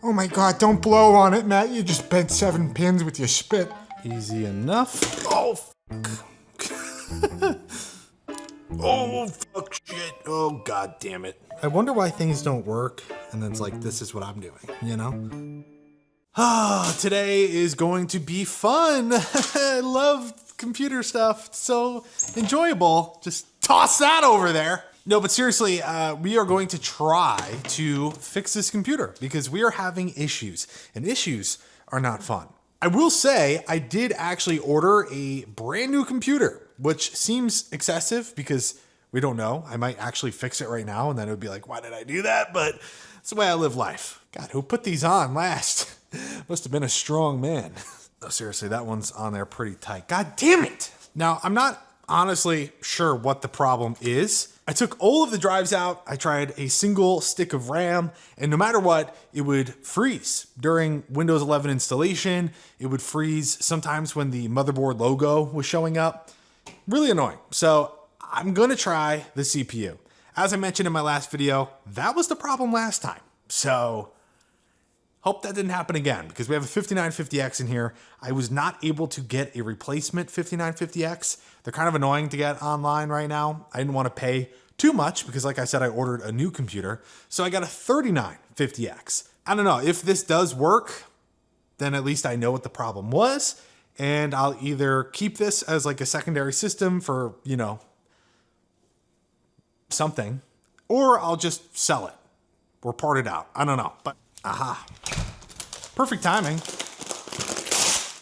Oh my god, don't blow on it, Matt. You just bent 7 pins with your spit. Easy enough. Oh, oh, fuck shit. Oh, god damn it. I wonder why things don't work, and then it's like, this is what I'm doing, you know? Ah, today is going to be fun. I love computer stuff. It's so enjoyable. Just toss that over there. No, but seriously, we are going to try to fix this computer because we are having issues, and issues are not fun. I will say I did actually order a brand new computer, which seems excessive because we don't know. I might actually fix it right now, and then it would be like, why did I do that? But it's the way I live life. God, who put these on last? Must have been a strong man. No, seriously, that one's on there pretty tight. God damn it. Now, I'm not honestly sure what the problem is. I took all of the drives out. I tried a single stick of RAM, and no matter what, it would freeze. During Windows 11 installation, it would freeze sometimes when the motherboard logo was showing up. Really annoying. So I'm gonna try the CPU. As I mentioned in my last video, that was the problem last time. So hope that didn't happen again because we have a 5950X in here. I was not able to get a replacement 5950X. They're kind of annoying to get online right now. I didn't want to pay too much because like I said, I ordered a new computer. So I got a 3950X. I don't know if this does work, then at least I know what the problem was. And I'll either keep this as like a secondary system for, you know, something, or I'll just sell it or part it out. I don't know, but aha. Perfect timing.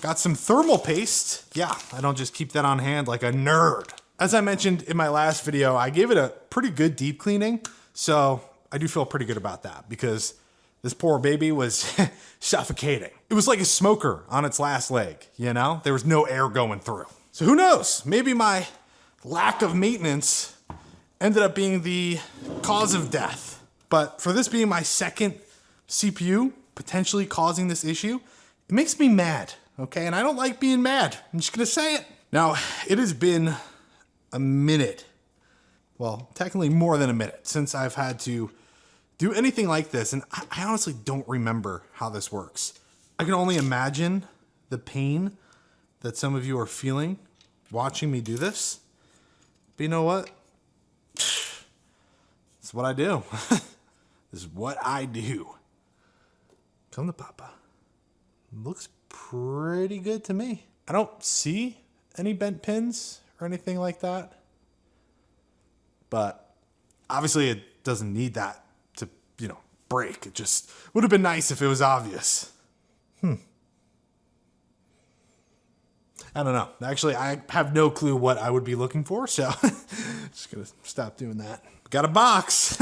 Got some thermal paste. Yeah, I don't just keep that on hand like a nerd. As I mentioned in my last video, I gave it a pretty good deep cleaning. So I do feel pretty good about that because this poor baby was suffocating. It was like a smoker on its last leg, you know? There was no air going through. So who knows? Maybe my lack of maintenance ended up being the cause of death. But for this being my second CPU potentially causing this issue, it makes me mad, okay? And I don't like being mad. I'm just gonna say it. Now, it has been a minute, well, technically more than a minute since I've had to do anything like this. And I honestly don't remember how this works. I can only imagine the pain that some of you are feeling watching me do this. But you know what? It's what I do. This is what I do. Come to Papa. Looks pretty good to me. I don't see any bent pins or anything like that. But obviously it doesn't need that to, you know, break. It just would have been nice if it was obvious. I don't know. Actually, I have no clue what I would be looking for, so just gonna stop doing that. Got a box.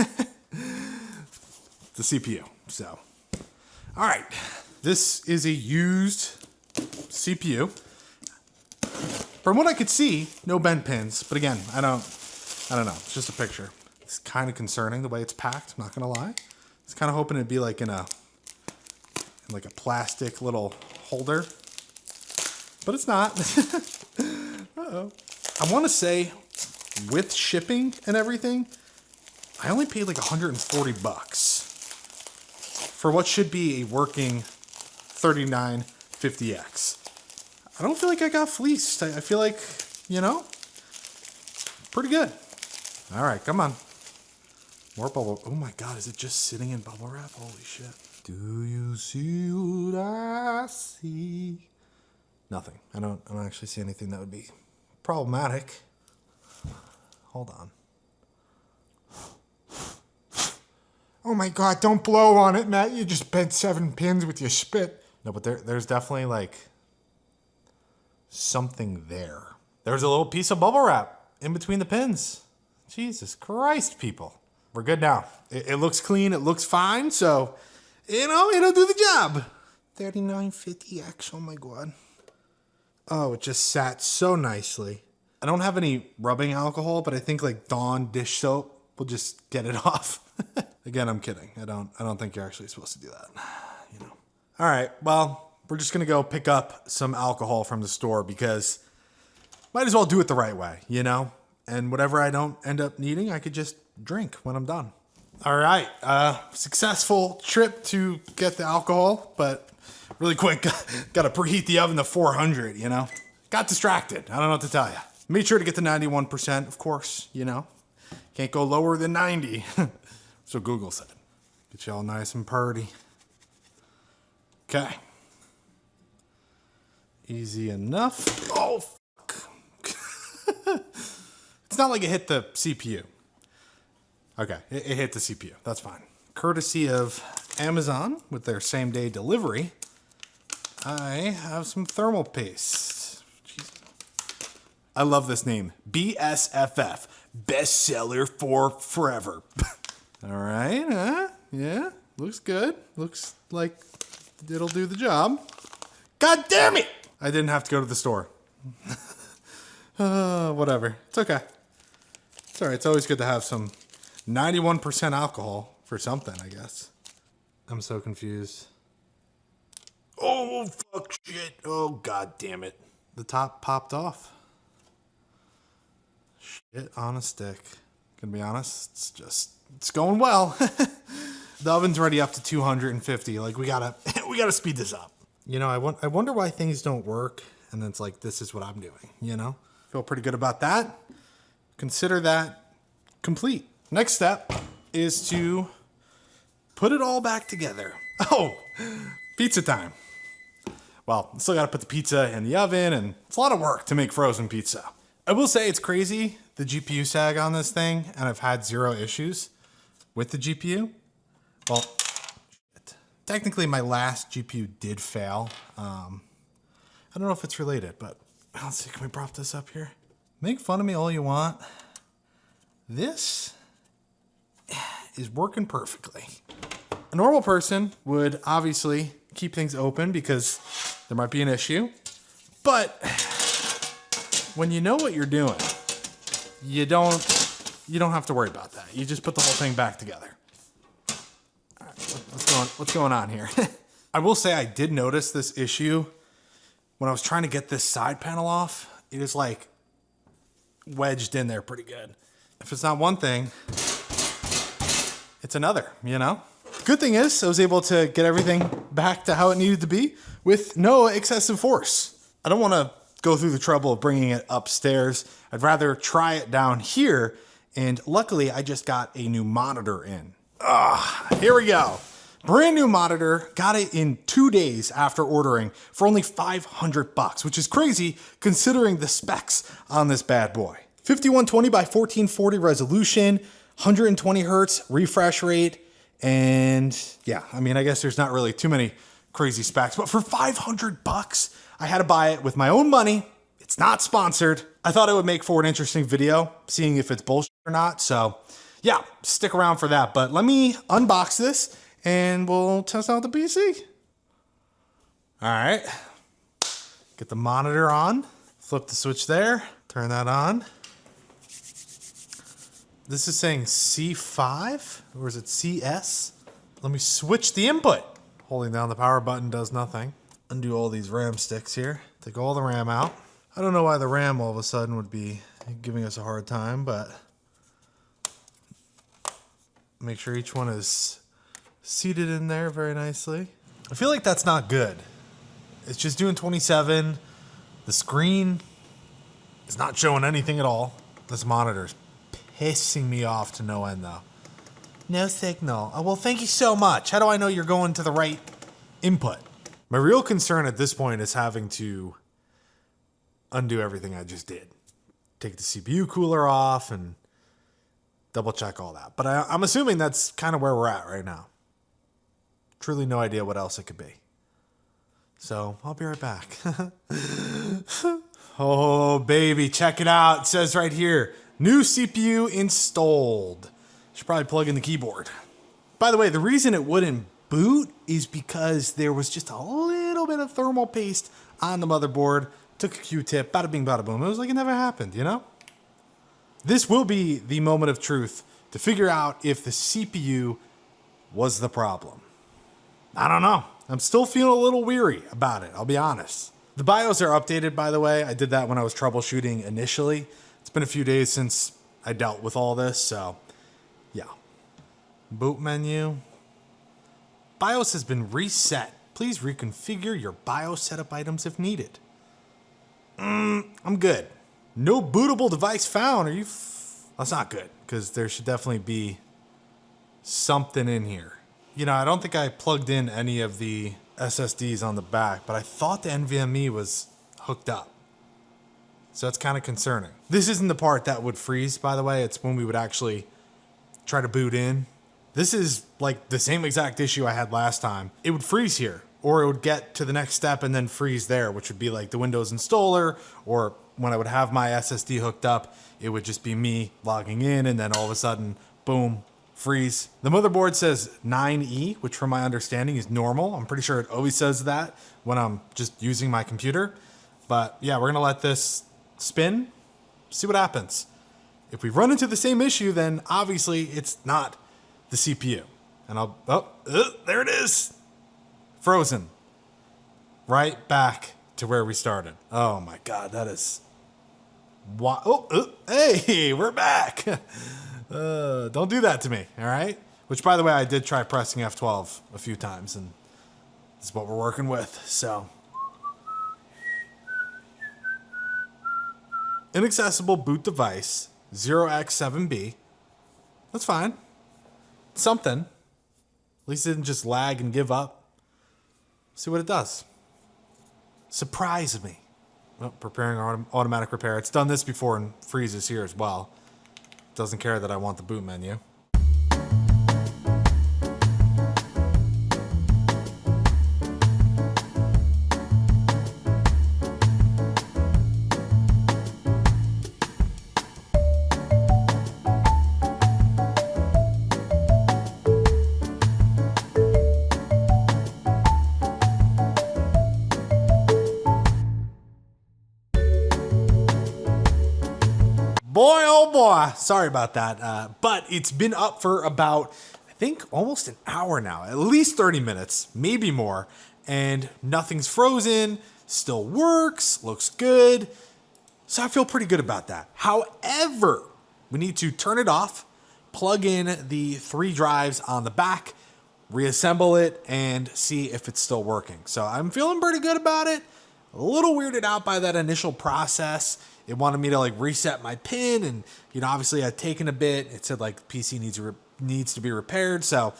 The CPU, so. All right, this is a used CPU. From what I could see, no bent pins, but again, I don't know, it's just a picture. It's kind of concerning the way it's packed, I'm not gonna lie. I was kind of hoping it'd be like in like a plastic little holder, but it's not. Uh-oh. I wanna say with shipping and everything, I only paid like 140 bucks for what should be a working 3950X. I don't feel like I got fleeced. I feel like, you know, pretty good. All right, come on. More bubble. Oh my God, is it just sitting in bubble wrap? Holy shit. Do you see what I see? Nothing. I don't actually see anything that would be problematic. Hold on. Oh my god, don't blow on it, Matt. You just bent 7 pins with your spit. No, but there's definitely like something there. There's a little piece of bubble wrap in between the pins. Jesus Christ, people. We're good now. It looks clean. It looks fine. So, you know, it'll do the job. 3950X. Oh my God. Oh, it just sat so nicely. I don't have any rubbing alcohol, but I think like Dawn dish soap will just get it off. Again, I'm kidding. I don't think you're actually supposed to do that. You know. All right. Well, we're just gonna go pick up some alcohol from the store because might as well do it the right way, you know? And whatever I don't end up needing, I could just drink when I'm done. All right, successful trip to get the alcohol, but really quick, got to preheat the oven to 400, you know? Got distracted, I don't know what to tell you. Made sure to get to 91%, of course, you know? Can't go lower than 90. So Google said. Get you all nice and purty. Okay. Easy enough. Oh, fuck. It's not like it hit the CPU. Okay, it hit the CPU. That's fine. Courtesy of Amazon with their same day delivery, I have some thermal paste. Jeez. I love this name. BSFF. Bestseller for forever. All right, yeah, looks good. Looks like it'll do the job. God damn it! I didn't have to go to the store. Whatever. It's okay. It's all right. It's always good to have some 91% alcohol for something, I guess. I'm so confused. Oh, fuck shit. Oh, god damn it. The top popped off. Shit on a stick. Gonna be honest, it's going well. The oven's already up to 250. Like, we gotta speed this up. You know, I wonder why things don't work, and then it's like, this is what I'm doing, you know? Feel pretty good about that. Consider that complete. Next step is to put it all back together. Oh, pizza time. Well, still gotta put the pizza in the oven, and it's a lot of work to make frozen pizza. I will say it's crazy, the GPU sag on this thing, and I've had 0 issues with the GPU. Well, technically my last GPU did fail. I don't know if it's related, but let's see, can we prop this up here? Make fun of me all you want. This is working perfectly. A normal person would obviously keep things open because there might be an issue, but when you know what you're doing, you don't have to worry about that. You just put the whole thing back together. All right, what's going on here? I will say I did notice this issue when I was trying to get this side panel off. It is like wedged in there pretty good. If it's not one thing, it's another, you know? Good thing is I was able to get everything back to how it needed to be with no excessive force. I don't want to go through the trouble of bringing it upstairs. I'd rather try it down here. And luckily I just got a new monitor in. Here we go. Brand new monitor, got it in 2 days after ordering for only $500, which is crazy considering the specs on this bad boy. 5120 by 1440 resolution, 120 hertz refresh rate, and yeah, I mean, I guess there's not really too many crazy specs, but for $500, I had to buy it with my own money. It's not sponsored. I thought it would make for an interesting video, seeing if it's bullshit or not. So yeah, stick around for that. But let me unbox this and we'll test out the PC. All right, get the monitor on, flip the switch there, turn that on. This is saying C5, or is it CS? Let me switch the input. Holding down the power button does nothing. Undo all these RAM sticks here. Take all the RAM out. I don't know why the RAM all of a sudden would be giving us a hard time, but make sure each one is seated in there very nicely. I feel like that's not good. It's just doing 27. The screen is not showing anything at all. This monitor's pissing me off to no end though. No signal. Oh, well, thank you so much. How do I know you're going to the right input? My real concern at this point is having to undo everything I just did. Take the CPU cooler off and double check all that. But I'm assuming that's kind of where we're at right now. Truly no idea what else it could be. So I'll be right back. Oh, baby, check it out. It says right here, new CPU installed. Should probably plug in the keyboard. By the way, the reason it wouldn't boot is because there was just a little bit of thermal paste on the motherboard. Took a Q-tip, bada bing, bada boom. It was like it never happened, you know? This will be the moment of truth to figure out if the CPU was the problem. I don't know. I'm still feeling a little weary about it, I'll be honest. The BIOS are updated, by the way. I did that when I was troubleshooting initially. It's been a few days since I dealt with all this, so yeah. Boot menu. BIOS has been reset. Please reconfigure your BIOS setup items if needed. I'm good. No bootable device found. That's not good, because there should definitely be something in here. You know, I don't think I plugged in any of the SSDs on the back, but I thought the NVMe was hooked up. So that's kind of concerning. This isn't the part that would freeze, by the way. It's when we would actually try to boot in. This is like the same exact issue I had last time. It would freeze here, or it would get to the next step and then freeze there, which would be like the Windows installer, or when I would have my SSD hooked up, it would just be me logging in, and then all of a sudden, boom, freeze. The motherboard says 9E, which from my understanding is normal. I'm pretty sure it always says that when I'm just using my computer. But yeah, we're gonna let this spin, see what happens. If we run into the same issue, then obviously it's not the CPU. And there it is. Frozen. Right back to where we started. Oh my God, that is... hey, we're back. Don't do that to me, all right? Which, by the way, I did try pressing F12 a few times, and this is what we're working with, so... Inaccessible boot device, 0x7B. That's fine. Something. At least it didn't just lag and give up. See what it does. Surprise me. Oh, preparing automatic repair. It's done this before and freezes here as well. Doesn't care that I want the boot menu. Boy, oh boy, sorry about that. But it's been up for about, I think, almost an hour now, at least 30 minutes, maybe more. And nothing's frozen, still works, looks good. So I feel pretty good about that. However, we need to turn it off, plug in the 3 drives on the back, reassemble it, and see if it's still working. So I'm feeling pretty good about it. A little weirded out by that initial process. It wanted me to like reset my pin, and you know, obviously I'd taken a bit. It said like PC needs to be repaired. So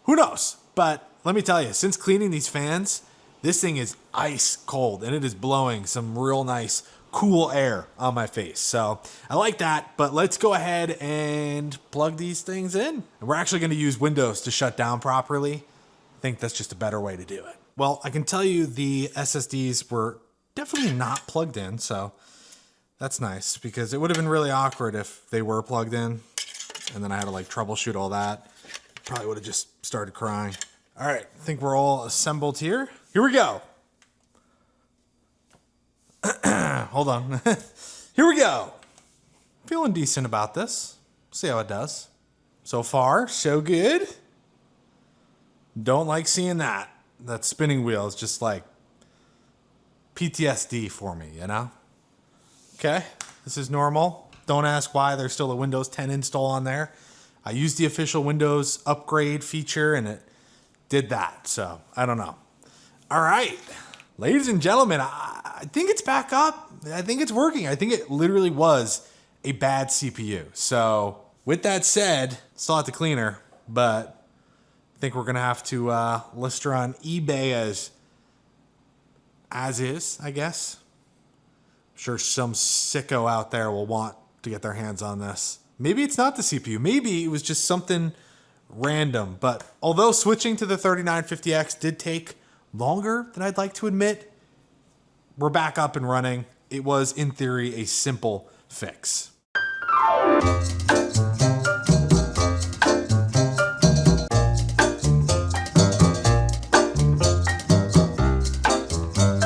who knows? But let me tell you, since cleaning these fans, this thing is ice cold, and it is blowing some real nice cool air on my face. So I like that, but let's go ahead and plug these things in. And we're actually going to use Windows to shut down properly. I think that's just a better way to do it. Well, I can tell you the SSDs were definitely not plugged in, so that's nice, because it would have been really awkward if they were plugged in and then I had to like troubleshoot all that. Probably would have just started crying. All right, I think we're all assembled here. Here we go. Hold on. Here we go. Feeling decent about this. See how it does. So far, so good. Don't like seeing that. That spinning wheel is just like PTSD for me, you know? Okay, this is normal. Don't ask why there's still a Windows 10 install on there. I used the official Windows upgrade feature and it did that, so I don't know. All right, ladies and gentlemen, I think it's back up. I think it's working. I think it literally was a bad CPU. So with that said, still have to clean her, but I think we're gonna have to list her on eBay as is, I guess. I'm sure some sicko out there will want to get their hands on this. Maybe it's not the CPU. Maybe it was just something random. But although switching to the 3950X did take longer than I'd like to admit, we're back up and running. It was, in theory, a simple fix.